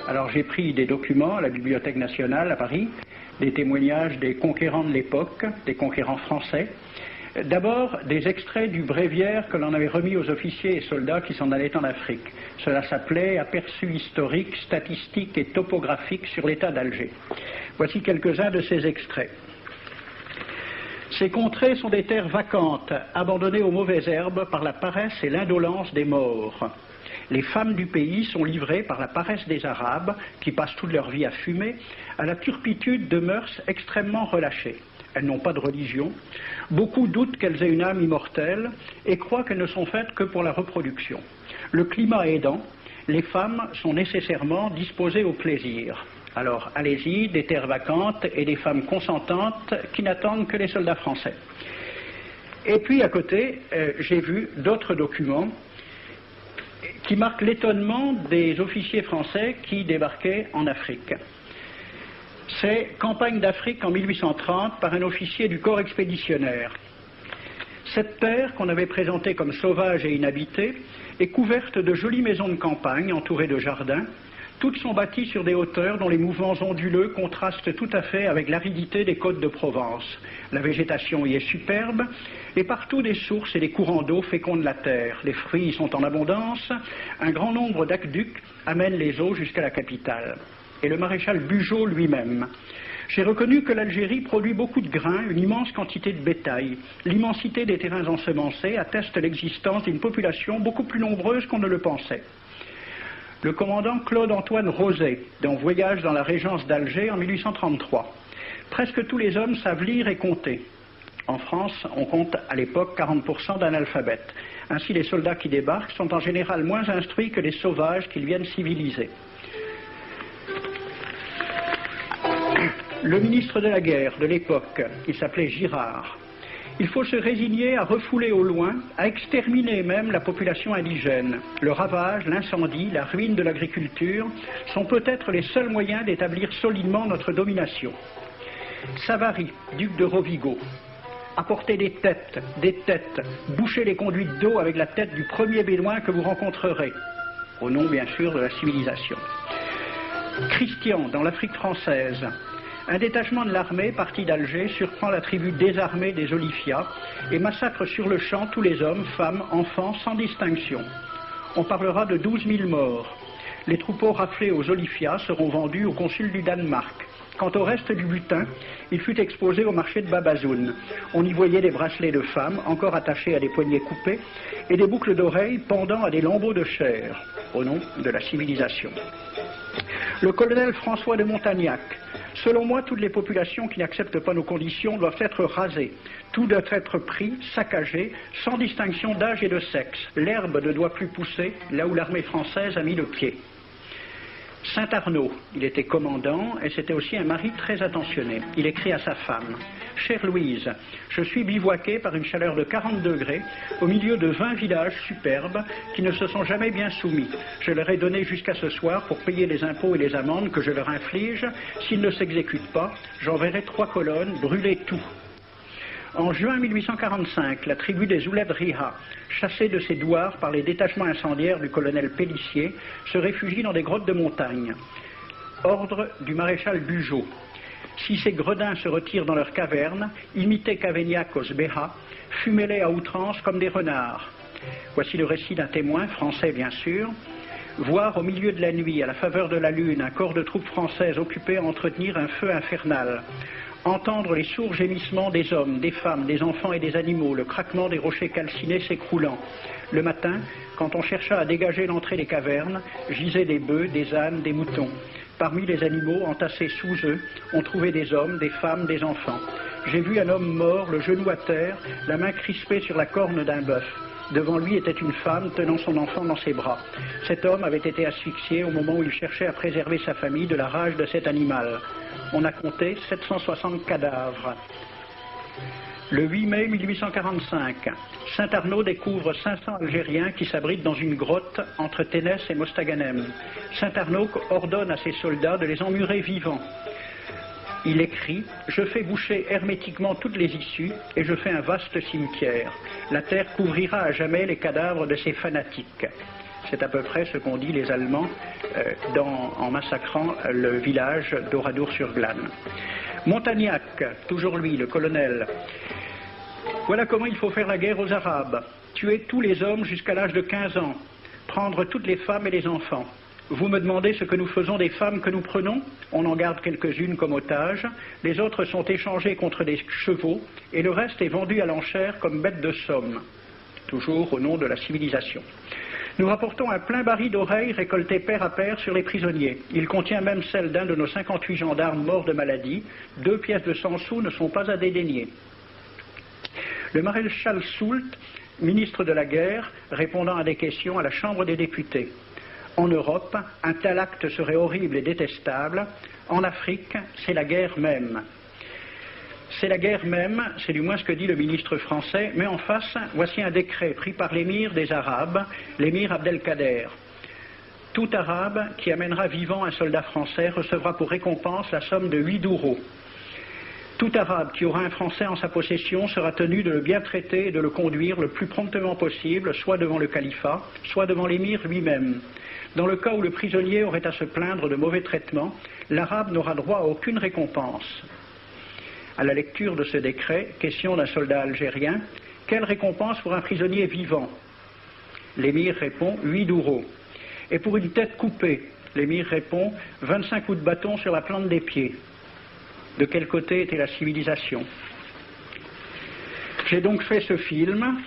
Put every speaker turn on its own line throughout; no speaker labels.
Alors j'ai pris des documents à la Bibliothèque nationale à Paris, des témoignages des conquérants de l'époque, des conquérants français. D'abord, des extraits du bréviaire que l'on avait remis aux officiers et soldats qui s'en allaient en Afrique. Cela s'appelait « Aperçu historique, statistique et topographique sur l'état d'Alger ». Voici quelques-uns de ces extraits. Ces contrées sont des terres vacantes, abandonnées aux mauvaises herbes par la paresse et l'indolence des morts. Les femmes du pays sont livrées par la paresse des Arabes, qui passent toute leur vie à fumer, à la turpitude de mœurs extrêmement relâchées. Elles n'ont pas de religion. Beaucoup doutent qu'elles aient une âme immortelle et croient qu'elles ne sont faites que pour la reproduction. Le climat aidant, les femmes sont nécessairement disposées au plaisir. Alors, allez-y, des terres vacantes et des femmes consentantes qui n'attendent que les soldats français. Et puis, à côté, j'ai vu d'autres documents qui marquent l'étonnement des officiers français qui débarquaient en Afrique. C'est Campagne d'Afrique en 1830 par un officier du corps expéditionnaire. Cette terre, qu'on avait présentée comme sauvage et inhabitée, est couverte de jolies maisons de campagne entourées de jardins. Toutes sont bâties sur des hauteurs dont les mouvements onduleux contrastent tout à fait avec l'aridité des côtes de Provence. La végétation y est superbe et partout des sources et des courants d'eau fécondent la terre. Les fruits y sont en abondance. Un grand nombre d'aqueducs amènent les eaux jusqu'à la capitale. Et le maréchal Bugeaud lui-même. J'ai reconnu que l'Algérie produit beaucoup de grains, une immense quantité de bétail. L'immensité des terrains ensemencés atteste l'existence d'une population beaucoup plus nombreuse qu'on ne le pensait. Le commandant Claude-Antoine Roset, dans Voyage dans la régence d'Alger en 1833. Presque tous les hommes savent lire et compter. En France, on compte à l'époque 40% d'analphabètes. Ainsi, les soldats qui débarquent sont en général moins instruits que les sauvages qu'ils viennent civiliser. Le ministre de la guerre de l'époque, il s'appelait Girard. Il faut se résigner à refouler au loin, à exterminer même la population indigène. Le ravage, l'incendie, la ruine de l'agriculture sont peut-être les seuls moyens d'établir solidement notre domination. Savary, duc de Rovigo, apportez des têtes, bouchez les conduites d'eau avec la tête du premier bédouin que vous rencontrerez, au nom bien sûr de la civilisation. Christian, dans l'Afrique française, un détachement de l'armée parti d'Alger surprend la tribu désarmée des Olifia et massacre sur le champ tous les hommes, femmes, enfants, sans distinction. On parlera de 12 000 morts. Les troupeaux raflés aux Olifia seront vendus au consul du Danemark. Quant au reste du butin, il fut exposé au marché de Babazoun. On y voyait des bracelets de femmes, encore attachés à des poignets coupés, et des boucles d'oreilles pendant à des lambeaux de chair, au nom de la civilisation. Le colonel François de Montagnac. Selon moi, toutes les populations qui n'acceptent pas nos conditions doivent être rasées. Tout doit être pris, saccagé, sans distinction d'âge et de sexe. L'herbe ne doit plus pousser là où l'armée française a mis le pied. Saint-Arnaud, il était commandant et c'était aussi un mari très attentionné. Il écrit à sa femme « Chère Louise, je suis bivouaqué par une chaleur de 40 degrés au milieu de 20 villages superbes qui ne se sont jamais bien soumis. Je leur ai donné jusqu'à ce soir pour payer les impôts et les amendes que je leur inflige. S'ils ne s'exécutent pas, j'enverrai 3 colonnes brûler tout. » En juin 1845, la tribu des Ouled Riha, chassée de ses douars par les détachements incendiaires du colonel Pélissier, se réfugie dans des grottes de montagne. Ordre du maréchal Bugeaud. Si ces gredins se retirent dans leurs cavernes, imitez Cavaignac aux Béha, fumez-les à outrance comme des renards. Voici le récit d'un témoin, français bien sûr. Voir au milieu de la nuit, à la faveur de la lune, un corps de troupes françaises occupé à entretenir un feu infernal. Entendre les sourds gémissements des hommes, des femmes, des enfants et des animaux, le craquement des rochers calcinés s'écroulant. Le matin, quand on chercha à dégager l'entrée des cavernes, gisaient des bœufs, des ânes, des moutons. Parmi les animaux, entassés sous eux, on trouvait des hommes, des femmes, des enfants. J'ai vu un homme mort, le genou à terre, la main crispée sur la corne d'un bœuf. Devant lui était une femme tenant son enfant dans ses bras. Cet homme avait été asphyxié au moment où il cherchait à préserver sa famille de la rage de cet animal. On a compté 760 cadavres. Le 8 mai 1845, Saint-Arnaud découvre 500 Algériens qui s'abritent dans une grotte entre Ténès et Mostaganem. Saint-Arnaud ordonne à ses soldats de les emmurer vivants. Il écrit « Je fais boucher hermétiquement toutes les issues et je fais un vaste cimetière. La terre couvrira à jamais les cadavres de ces fanatiques. » C'est à peu près ce qu'ont dit les Allemands en massacrant le village d'Oradour-sur-Glane. Montagnac, toujours lui, le colonel. Voilà comment il faut faire la guerre aux Arabes. Tuer tous les hommes jusqu'à l'âge de 15 ans. Prendre toutes les femmes et les enfants. Vous me demandez ce que nous faisons des femmes que nous prenons? On en garde quelques-unes comme otages. Les autres sont échangées contre des chevaux et le reste est vendu à l'enchère comme bête de somme. Toujours au nom de la civilisation. Nous rapportons un plein baril d'oreilles récolté pair à pair sur les prisonniers. Il contient même celle d'un de nos 58 gendarmes morts de maladie. 2 pièces de 100 sous ne sont pas à dédaigner. Le maréchal Soult, ministre de la guerre, répondant à des questions à la Chambre des députés. En Europe, un tel acte serait horrible et détestable. En Afrique, c'est la guerre même. C'est la guerre même, c'est du moins ce que dit le ministre français, mais en face, voici un décret pris par l'émir des Arabes, l'émir Abdelkader. Tout Arabe qui amènera vivant un soldat français recevra pour récompense la somme de 8 douros. Tout Arabe qui aura un Français en sa possession sera tenu de le bien traiter et de le conduire le plus promptement possible, soit devant le califat, soit devant l'émir lui-même. Dans le cas où le prisonnier aurait à se plaindre de mauvais traitements, l'Arabe n'aura droit à aucune récompense. À la lecture de ce décret, question d'un soldat algérien, quelle récompense pour un prisonnier vivant? L'émir répond 8 douros. Et pour une tête coupée, l'émir répond 25 coups de bâton sur la plante des pieds. De quel côté était la civilisation? J'ai donc fait ce film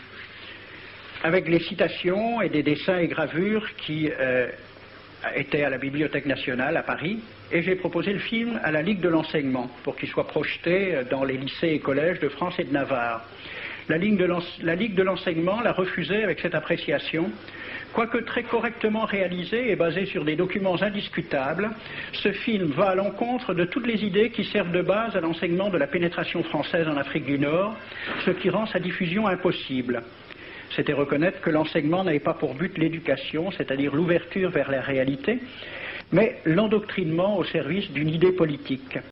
avec les citations et des dessins et gravures qui étaient à la Bibliothèque nationale à Paris, et j'ai proposé le film à la Ligue de l'enseignement pour qu'il soit projeté dans les lycées et collèges de France et de Navarre. La Ligue de l'enseignement l'a refusé avec cette appréciation. Quoique très correctement réalisé et basé sur des documents indiscutables, ce film va à l'encontre de toutes les idées qui servent de base à l'enseignement de la pénétration française en Afrique du Nord, ce qui rend sa diffusion impossible. C'était reconnaître que l'enseignement n'avait pas pour but l'éducation, c'est-à-dire l'ouverture vers la réalité, mais l'endoctrinement au service d'une idée politique.